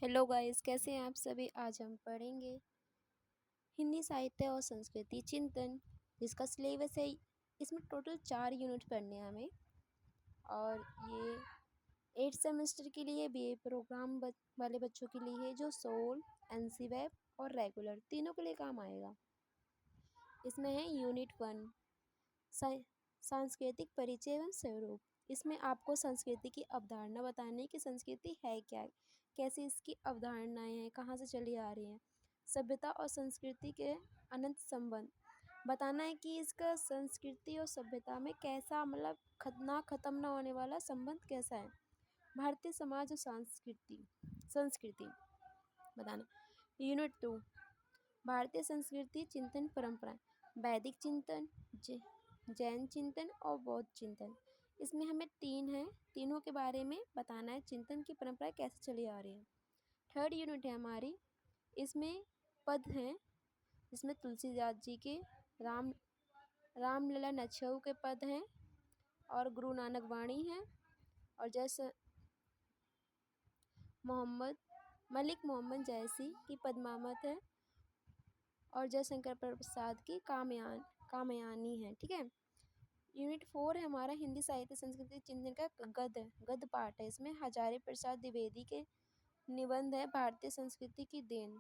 Hello guys, कैसे हैं आप सभी। आज हम पढ़ेंगे हिंदी साहित्य और संस्कृति चिंतन, जिसका सिलेबस है। इसमें टोटल 4 यूनिट पढ़ने हैं हमें, और ये 8 सेमेस्टर के लिए बीए प्रोग्राम वाले बच्चों के लिए है, जो सोल, एनसी वेब और रेगुलर तीनों के लिए काम आएगा। इसमें है यूनिट 1 सांस्कृतिक परिचय एवं स्वरूप। इसमें आपको संस्कृति की अवधारणा बतानी है कि संस्कृति है क्या, कैसी इसकी अवधारणाएं हैं, कहाँ से चली आ रही हैं। सभ्यता और संस्कृति के अनंत संबंध बताना है कि इसका संस्कृति और सभ्यता में कैसा, मतलब ख़त्म ना होने वाला संबंध कैसा है। भारतीय समाज और संस्कृति बताना। यूनिट 2 भारतीय संस्कृति चिंतन परंपरा, वैदिक चिंतन, जैन चिंतन और बौद्ध चिंतन। इसमें हमें 3 हैं, तीनों के बारे में बताना है, चिंतन की परंपरा कैसे चली आ रही है। थर्ड यूनिट है हमारी, इसमें पद हैं, जिसमें तुलसीदास जी के रामलला नच्छऊ के पद हैं, और गुरु नानक वाणी है, और जैसे मलिक मोहम्मद जैसी की पद्मावत है, और जयशंकर प्रसाद की कामयानी है। ठीक है। यूनिट 4 है हमारा हिंदी साहित्य संस्कृति चिंतन का गद्य पाठ है। इसमें हजारी प्रसाद द्विवेदी के निबंध है, भारतीय संस्कृति की देन,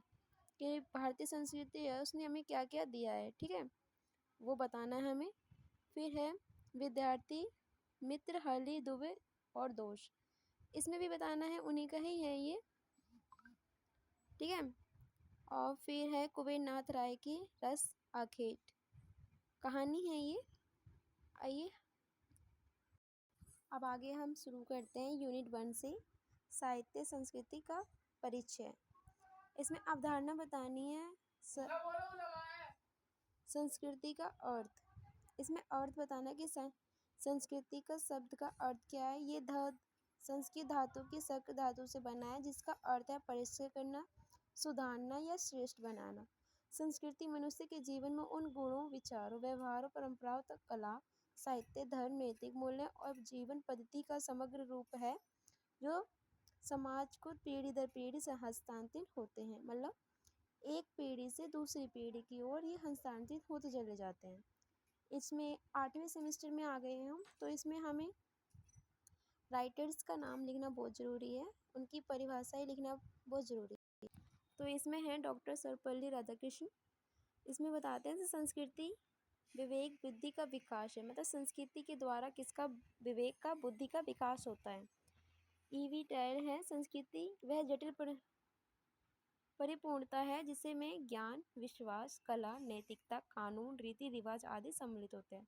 कि भारतीय संस्कृति है उसने हमें क्या क्या दिया है। ठीक है, वो बताना है हमें। फिर है विद्यार्थी मित्र हरली दुबे और दोष, इसमें भी बताना है, उन्हीं का ही है ये। ठीक है। और फिर है कुबेर नाथ राय की रस आखेट, कहानी है ये। आइए अब आगे हम शुरू करते हैं यूनिट 1 से, साहित्य संस्कृति का परिचय। इसमें अवधारणा बतानी है, संस्कृति का अर्थ। इसमें अर्थ बताना कि संस्कृति का शब्द का अर्थ क्या है। ये संस्कृत धातु की सक धातु से बना है, जिसका अर्थ है परिचय करना, सुधारना या श्रेष्ठ बनाना। संस्कृति मनुष्य के जीवन में उन गुणों, विचारों, व्यवहारों, परंपराओं तक कला, साहित्य, धर्म, नैतिक मूल्य और जीवन पद्धति का समग्र रूप है, जो समाज को पीढ़ी दर पीढ़ी से हस्तांतरित होते हैं। मतलब एक पीढ़ी से दूसरी पीढ़ी की ओर ये हस्तांतरित होते चले जाते हैं। इसमें 8वें सेमेस्टर में आ गए हैं हम, तो इसमें हमें राइटर्स का नाम लिखना बहुत ज़रूरी है, उनकी परिभाषाएं लिखना बहुत ज़रूरी है। तो इसमें है डॉक्टर सर्वपल्ली राधाकृष्णन। इसमें बताते हैं कि संस्कृति विवेक बुद्धि का विकास है, मतलब संस्कृति के द्वारा किसका, विवेक का, बुद्धि का विकास होता है। ईवी टायर है, संस्कृति वह जटिल परिपूर्णता है जिसे में ज्ञान, विश्वास, कला, नैतिकता, कानून, रीति रिवाज आदि सम्मिलित होते हैं।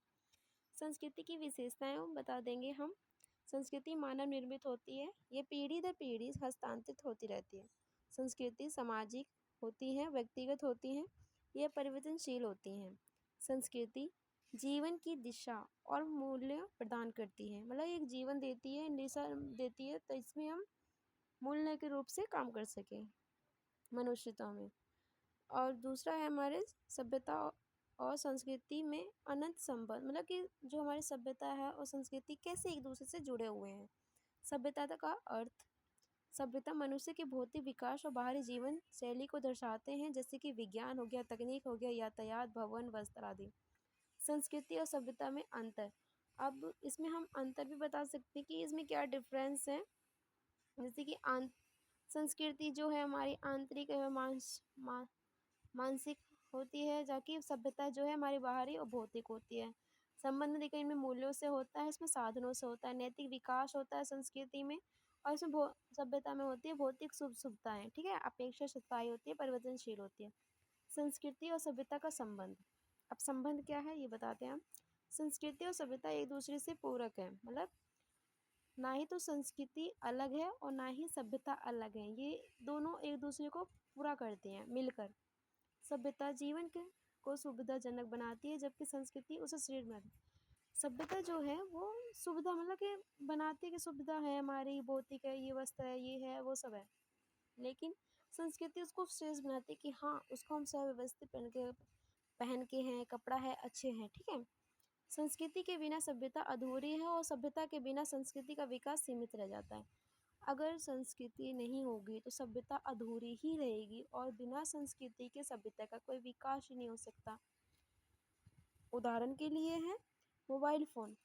संस्कृति की विशेषताएं बता देंगे हम। संस्कृति मानव निर्मित होती है, ये पीढ़ी दर पीढ़ी हस्तांतरित होती रहती है। संस्कृति सामाजिक होती है, व्यक्तिगत होती हैं, ये परिवर्तनशील होती हैं। संस्कृति जीवन की दिशा और मूल्य प्रदान करती है, मतलब एक जीवन देती है, दिशा देती है, तो इसमें हम मूल्य के रूप से काम कर सकें मनुष्यता में। और दूसरा है हमारे सभ्यता और संस्कृति में अनंत संबंध, मतलब कि जो हमारी सभ्यता है और संस्कृति कैसे एक दूसरे से जुड़े हुए हैं। सभ्यता का अर्थ, सभ्यता मनुष्य के भौतिक विकास और बाहरी जीवन शैली को दर्शाते हैं, जैसे कि विज्ञान हो गया, तकनीक हो गया, यातायात, भवन, वस्त्र आदि। संस्कृति और सभ्यता में अंतर, अब इसमें हम अंतर भी बता सकते हैं कि इसमें क्या डिफरेंस है। जैसे कि संस्कृति जो है हमारी आंतरिक एवं मानसिक होती है, जबकि सभ्यता जो है हमारी बाहरी और भौतिक होती है। संबंध देखिए इनमें मूल्यों से होता है, इसमें साधनों से होता है। नैतिक विकास होता है संस्कृति में, और इसमें सभ्यता में होती है भौतिक शुभताएं। ठीक है, अपेक्षा सच्चाई होती है, परिवर्तनशील होती है। संस्कृति और सभ्यता का संबंध, अब संबंध क्या है ये बताते हैं हम। संस्कृति और सभ्यता एक दूसरे से पूरक है, मतलब ना ही तो संस्कृति अलग है और ना ही सभ्यता अलग है, ये दोनों एक दूसरे को पूरा करते हैं मिलकर। सभ्यता जीवन को सुविधाजनक बनाती है, जबकि संस्कृति उसे श्रेष्ठ बनाती है। सभ्यता जो है वो सुविधा, मतलब कि बनाती है कि सुविधा है हमारी, भौतिक है, ये वस्तु है, ये है, वो सब है। लेकिन संस्कृति उसको श्रेष्ठ बनाती है कि हाँ, उसको हम सुव्यवस्थित पहन के हैं, कपड़ा है, अच्छे हैं। ठीक है। संस्कृति के बिना सभ्यता अधूरी है, और सभ्यता के बिना संस्कृति का विकास सीमित रह जाता है। अगर संस्कृति नहीं होगी तो सभ्यता अधूरी ही रहेगी और बिना संस्कृति के सभ्यता का कोई विकास ही नहीं हो सकता। उदाहरण के लिए है मोबाइल फ़ोन,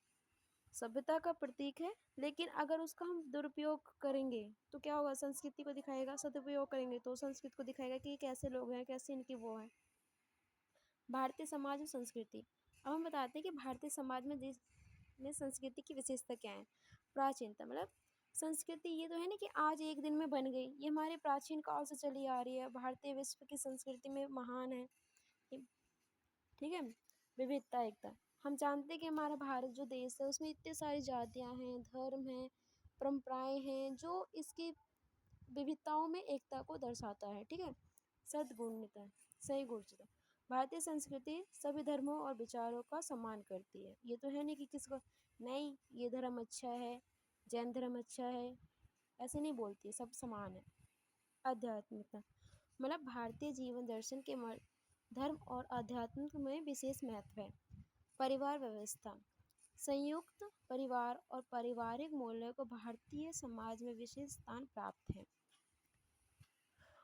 सभ्यता का प्रतीक है, लेकिन अगर उसका हम दुरुपयोग करेंगे तो क्या होगा? संस्कृति को दिखाएगा। सदुपयोग करेंगे तो संस्कृति को दिखाएगा कि ये कैसे लोग हैं, कैसे इनकी वो है। भारतीय समाज और संस्कृति। अब हम बताते हैं कि भारतीय समाज में संस्कृति की विशेषता क्या है। प्राचीनता मतलब संस्कृति ये तो है ना कि आज एक दिन में बन गई, ये हमारे प्राचीन काल से चली आ रही है। भारतीय विश्व की संस्कृति में महान है, ठीक है। विविधता एकता, हम जानते हैं कि हमारा भारत जो देश है उसमें इतनी सारी जातियां हैं, धर्म हैं, परंपराएं हैं, जो इसकी विविधताओं में एकता को दर्शाता है, ठीक है। सद्गुणता, सही गुणता, भारतीय संस्कृति सभी धर्मों और विचारों का सम्मान करती है। ये तो है नहीं कि किसको नहीं ये धर्म अच्छा है, जैन धर्म अच्छा है, ऐसे नहीं बोलती है, सब समान है। आध्यात्मिकता मतलब भारतीय जीवन दर्शन के धर्म और आध्यात्म में विशेष महत्व है। परिवार व्यवस्था, संयुक्त परिवार और पारिवारिक मूल्यों को भारतीय समाज में विशेष स्थान प्राप्त है।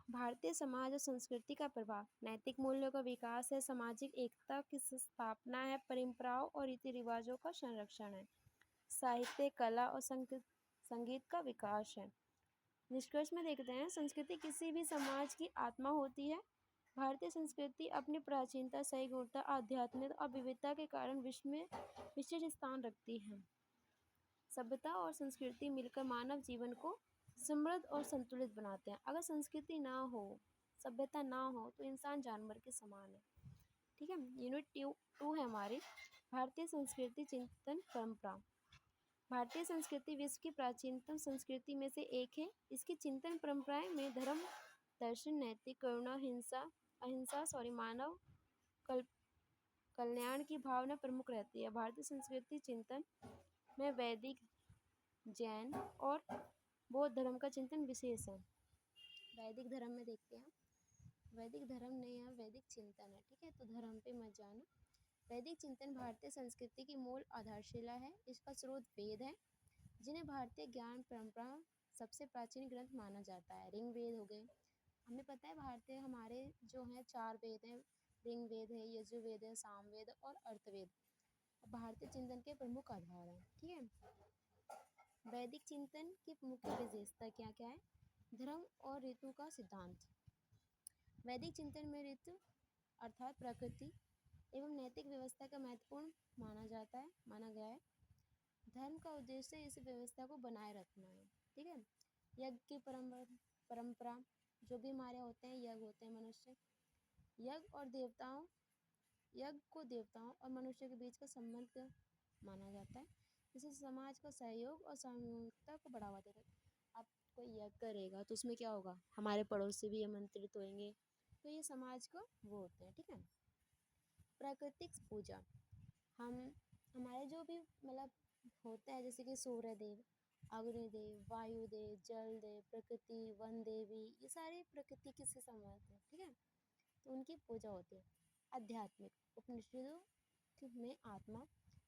भारतीय समाज और संस्कृति का प्रभाव, नैतिक मूल्यों का विकास है, सामाजिक एकता की स्थापना है, परंपराओं और रीति रिवाजों का संरक्षण है, साहित्य, कला और संगीत का विकास है। निष्कर्ष में देखते हैं, संस्कृति किसी भी समाज की आत्मा होती है। भारतीय संस्कृति अपनी प्राचीनता, सही गुणता, आध्यात्मिकता और विविधता के कारण विश्व में विशेष स्थान रखती है। सभ्यता और संस्कृति मिलकर मानव जीवन को समृद्ध और संतुलित बनाते हैं। अगर संस्कृति ना हो, सभ्यता ना हो तो इंसान जानवर के समान है, ठीक है। यूनिट 2 है हमारी भारतीय संस्कृति चिंतन परंपरा। भारतीय संस्कृति विश्व की प्राचीनतम संस्कृति में से एक है। इसकी चिंतन परंपराएं में धर्म, दर्शन, नैतिक, करुणा, अहिंसा मानव कल्याण की भावना प्रमुख रहती है। भारतीय संस्कृति चिंतन में वैदिक, जैन और बौद्ध धर्म का चिंतन विशेष है। वैदिक धर्म में देखते हैं, वैदिक धर्म नहीं है, वैदिक चिंतन है, ठीक है। तो धर्म पे मत जाना। वैदिक चिंतन भारतीय संस्कृति की मूल आधारशिला है। इसका स्रोत वेद है, जिन्हें भारतीय ज्ञान परंपरा सबसे प्राचीन ग्रंथ माना जाता है। ऋग्वेद हो गए, हमें पता है भारतीय हमारे जो हैं 4 वेद हैं, ऋग्वेद है, यजुर्वेद है, सामवेद और अर्थवेद भारतीय चिंतन के प्रमुख आधार हैं, ठीक है। वैदिक चिंतन की मुख्य विशेषता क्या क्या है? धर्म और ऋतु का सिद्धांत। वैदिक चिंतन में ऋतु अर्थात प्रकृति एवं नैतिक व्यवस्था का महत्वपूर्ण माना गया है। धर्म का उद्देश्य इस व्यवस्था को बनाए रखना है, ठीक है। यज्ञ की परंपरा, जो भी हमारे होते हैं यज्ञ होते हैं मनुष्य, यज्ञ को देवताओं और मनुष्य के बीच का संबंध माना जाता है, जिससे समाज का सहयोग और सामूहिकता को बढ़ावा देता है। आप कोई यज्ञ करेगा तो उसमें क्या होगा? हमारे पड़ोसी भी आमंत्रित होंगे, तो ये समाज को वो होते हैं, ठीक है। प्राकृतिक पूजा, हमारे जो भी मतलब होता है, जैसे कि सूर्य देव, अग्निदेव, वायुदेव, जल देव, प्रकृति, वन देवी, ये सारे प्रकृति किससे संबंधित है, ठीक है। तो उनकी पूजा होती है। आध्यात्मिक, उपनिषदों में आत्मा,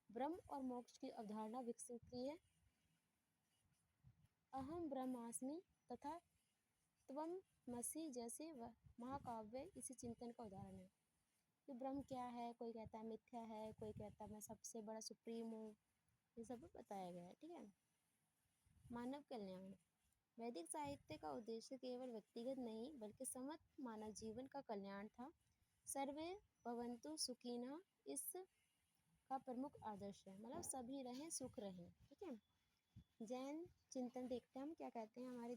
ब्रह्म और मोक्ष की अवधारणा विकसित की है। अहम ब्रह्मास्मि तथा त्वमसि जैसे महाकाव्य इसी चिंतन का उदाहरण है। कि ब्रह्म क्या है, कोई कहता है मिथ्या है, कोई कहता है मैं सबसे बड़ा सुप्रीम हूँ, ये सब बताया गया है, ठीक है। मानव कल्याण, वैदिक साहित्य का उद्देश्य केवल व्यक्तिगत नहीं बल्कि समस्त मानव जीवन का कल्याण था। सर्वे भवन्तु सुखिनः इस का प्रमुख आदर्श है, मतलब सभी रहें, सुख रहें, ठीक है। जैन चिंतन देखते हैं हम क्या कहते हैं हमारे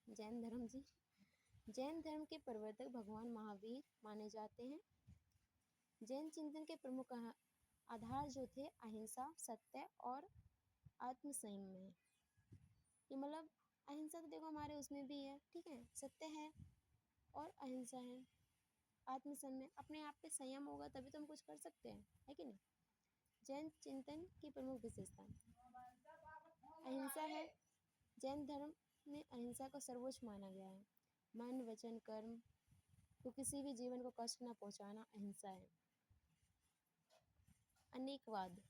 जैन धर्म जी। जैन धर्म के प्रवर्तक भगवान महावीर माने जाते हैं। जैन चिंतन के प्रमुख आधार जो थे अहिंसा, सत्य और आत्मसंयम है। ये मतलब अहिंसा तो देखो हमारे उसमें भी है, ठीक है, सत्य है और अहिंसा है। आत्मसंयम, अपने आप पे संयम होगा तभी तो हम कुछ कर सकते हैं, है कि नहीं। जैन चिंतन की प्रमुख विशेषता अहिंसा है। जैन धर्म में अहिंसा को सर्वोच्च माना गया है। मन, वचन, कर्म को किसी भी जीवन को कष्ट न पहुंचाना अहिंसा है। अनेकतावाद,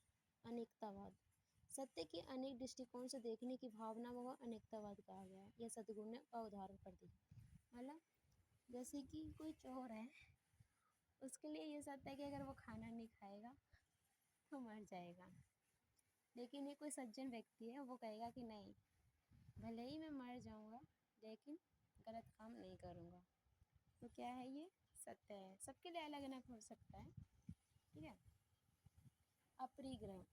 सत्य के अनेक दृष्टिकोण से देखने की भावना को अनेकतावाद कहा गया है। यह सद्गुण ने का उदाहरण कर दी। मतलब जैसे कि कोई चोर है, उसके लिए ये सत्य है कि अगर वो खाना नहीं खाएगा तो मर जाएगा। लेकिन ये कोई सज्जन व्यक्ति है, वो कहेगा कि नहीं, भले ही मैं मर जाऊंगा लेकिन गलत काम नहीं करूंगा। तो क्या है ये? सत्य है। सबके लिए अलग अलग हो सकता है, ठीक है। अपरिग्रह,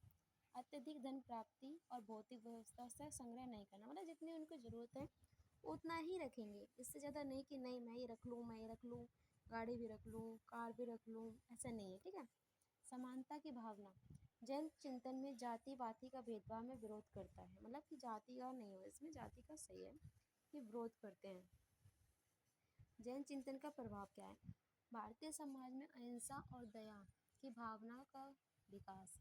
अत्यधिक धन प्राप्ति और भौतिक व्यवस्था से संग्रह नहीं करना। मतलब जितनी उनको ज़रूरत है उतना ही रखेंगे, इससे ज़्यादा नहीं कि नहीं मैं ये रख लूँ, मैं ये रख लूँ, गाड़ी भी रख लूँ, कार भी रख लूँ, ऐसा नहीं है, ठीक है। समानता की भावना, जैन चिंतन में जाति पाति का भेदभाव में विरोध करता है। मतलब कि जाति का नहीं हो, इसमें जाति का सही है कि विरोध करते हैं। जैन चिंतन का प्रभाव क्या है? भारतीय समाज में अहिंसा और दया की भावना का विकास,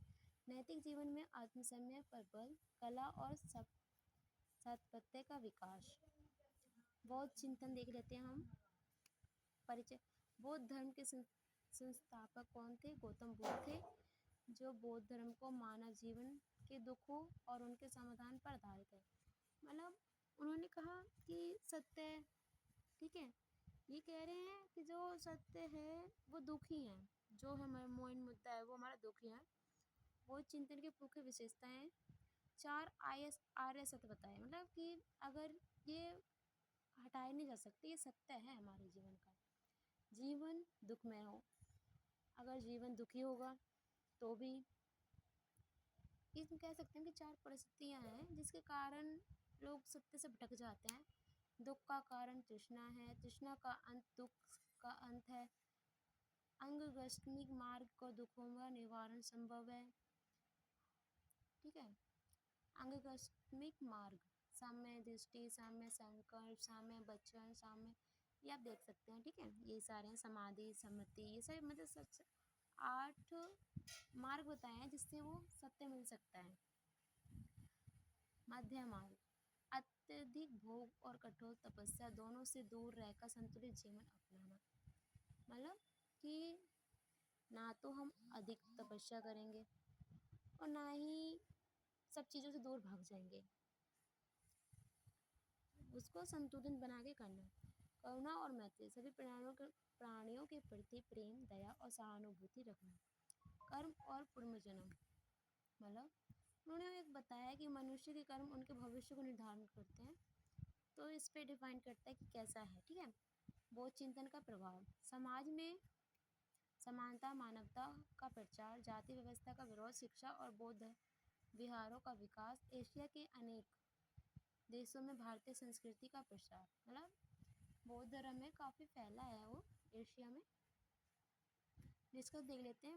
नैतिक जीवन में आत्मसंयम पर बल, कला और सत्पत्य का विकास। बौद्ध चिंतन देख लेते हैं हम। परिचय, बौद्ध धर्म के संस्थापक कौन थे? गौतम बुद्ध थे, जो बौद्ध धर्म को मानव जीवन के दुखों और उनके समाधान पर आधारित है। मतलब उन्होंने कहा कि सत्य है, ठीक है। ये कह रहे हैं कि जो सत्य है वो दुखी है, जो हमारा मोइन मुद्दा है वो हमारा दुखी है। वो चिंतन के मुख्य विशेषताएं, 4 आर्य सत्य बताए। मतलब कि अगर ये हटाए नहीं जा सकते, ये सत्य है हमारे जीवन का। जीवन दुखमय हो, अगर जीवन दुखी होगा तो भी इसमें कह सकते हैं कि 4 परिस्थितियां हैं जिसके कारण लोग सत्य से भटक जाते हैं। दुख का कारण तृष्णा है, तृष्णा का अंत दुख का अंत है। अंगगष्टमिक मार्ग को दुखों का निवारण संभव है, ठीक है। अंगगष्टमिक मार्ग, साम्य दृष्टि, साम्य संकल्प, साम्य वचन, साम्य, ये आप देख सकते हैं, ठीक है। ये सारे हैं, समाधि, सम्मति, ये सारे मतलब सच 8 मार्ग बताए हैं जिससे वो सत्य मिल सकता है। मध्य मार्ग, अत्यधिक भोग और कठोर तपस्या दोनों से दूर रहकर संतुलित जीवन अपनाना। मतलब कि ना तो हम अधिक तपस्या करेंगे और ना ही सब चीज़ों से दूर भाग जाएंगे, उसको संतुलन बना के करना। करुणा और मैत्री, सभी प्राणियों के प्रति प्रेम, दया और सहानुभूति रखना। कर्म और पुनर्जन्म, मतलब उन्होंने एक बताया कि मनुष्य के कर्म उनके भविष्य को निर्धारण करते हैं, तो इस पे डिफाइन करता है कि कैसा है, ठीक है। बौद्ध चिंतन का प्रभाव, समाज में समानता, मानवता का प्रचार, जाति व्यवस्था का विरोध, शिक्षा और बौद्ध विहारों का विकास, एशिया के अनेक देशों में भारतीय संस्कृति का प्रसार। मतलब बौद्ध धर्म में काफ़ी फैला है वो एशिया में। जिसको देख लेते हैं,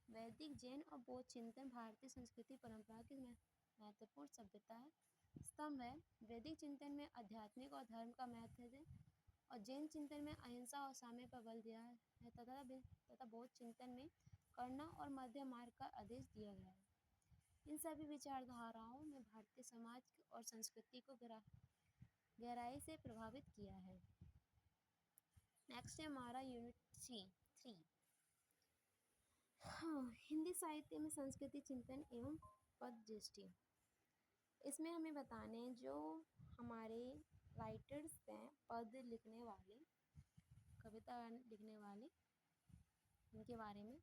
वैदिक जैन और बौद्ध चिंतन भारतीय संस्कृति परंपरा की महत्वपूर्ण सभ्यता है, स्तंभ है। वैदिक चिंतन में आध्यात्मिक और धर्म का महत्व है और जैन चिंतन में अहिंसा और साम्य पर बल दिया है तथा बौद्ध चिंतन में करुणा और मध्य मार्ग का आदेश दिया गया है। इन सभी विचारधाराओं में भारतीय समाज और संस्कृति को गहराई से प्रभावित किया है। नेक्स्ट है हमारा यूनिट 3। हाँ, हिंदी साहित्य में संस्कृति चिंतन एवं पद दृष्टि। इसमें हमें बताने हैं जो हमारे राइटर्स हैं, पद लिखने वाले, कविता लिखने वाले, इनके बारे में।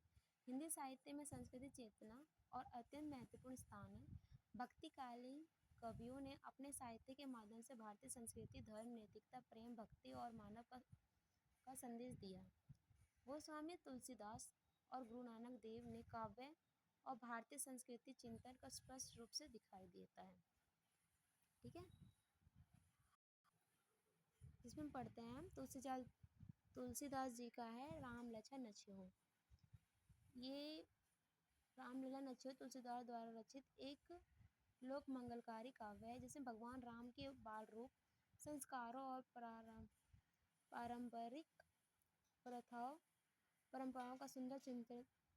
हिंदी साहित्य में संस्कृति चेतना और अत्यंत महत्वपूर्ण स्थान है। भक्तिकालीन कवियों ने अपने साहित्य के माध्यम से भारतीय संस्कृति, धर्म, नैतिकता, प्रेम, भक्ति और मानव का संदेश दिया। गोस्वामी तुलसीदास और गुरु नानक देव ने काव्य और भारतीय संस्कृति चिंतन का स्पष्ट रूप से दिखाई देता है, ठीक है। इसमें पढ़ते हैं हम, तुलसीदास जी का है राम लखन नछियो। ये रामलीला नछियो तुलसीदास द्वारा रचित एक लोक मंगलकारी काव्य है जिसमें भगवान राम के बाल रूप, संस्कारों और पारंपरिक परंपराओं का सुंदर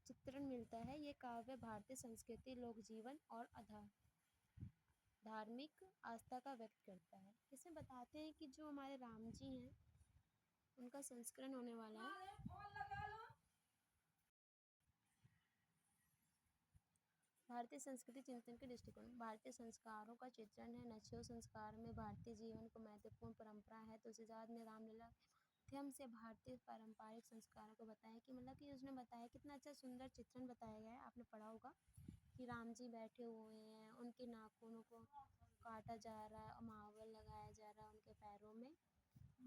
चित्रण मिलता है। ये काव्य भारतीय संस्कृति, लोक जीवन और धार्मिक आस्था का व्यक्त करता है। इसमें बताते हैं कि जो हमारे राम जी हैं उनका संस्करण होने वाला है। भारतीय संस्कृति चिंतन के दृष्टिकोण। भारतीय संस्कारों का चित्रण है। नक्शे संस्कार में भारतीय जीवन को महत्वपूर्ण परंपरा है। तुलसीदास ने रामलीला के माध्यम से भारतीय पारंपरिक संस्कारों को बताया कि मतलब कि उसने बताया कितना अच्छा सुंदर चित्रण बताया गया है। आपने पढ़ा होगा कि राम जी बैठे हुए हैं, उनके नाखूनों को काटा जा रहा है और मावल लगाया जा रहा है उनके पैरों में।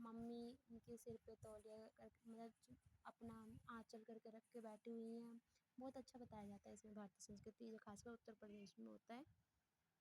मम्मी उनके सिर पे तौलिया कर मतलब अपना आँचल करके रख के बैठी हुई हैं। बहुत अच्छा बताया जाता है इसमें भारतीय संस्कृति, जो खासकर उत्तर प्रदेश में होता है।